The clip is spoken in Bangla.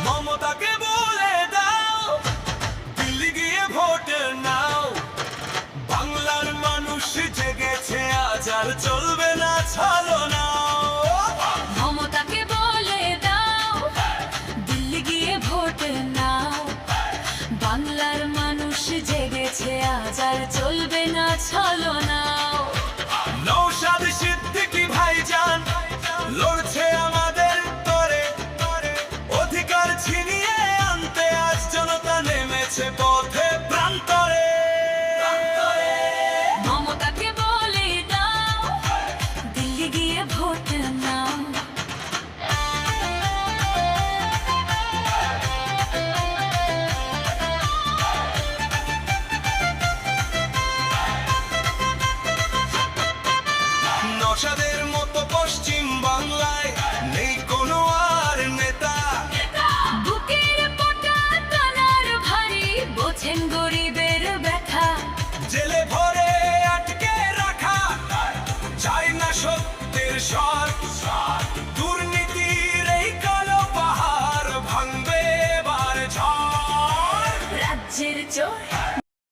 মমতাকে বলে দাও দিল্লি গিয়ে ভোট নাও, বাংলার মানুষ জেগেছে আজ আর চলবে না ছলনা। মমতাকে বলে দাও দিল্লি গিয়ে ভোট নাও, বাংলার মানুষ জেগেছে আজ আর চলবে না ছলনা। নৌশাদ সিদ্দিকী ভাইজান লড়ছে আমাদের তরে, অধিকার ছিনিয়ে আনতে আজ জনতা নেমেছে পথে প্রান্তরে। মমতাকে বলে দাও দিল্লি গিয়ে ভোট নাও। নওশাদের মতো পশ্চিম বাংলায় নেই কোনো আর নেতা, বুকের পোটা কানার ভারী বোঝেন গরিবের ব্যথা। জেলে ভরে আটকে রাখা চাই না সত্যের স্বর,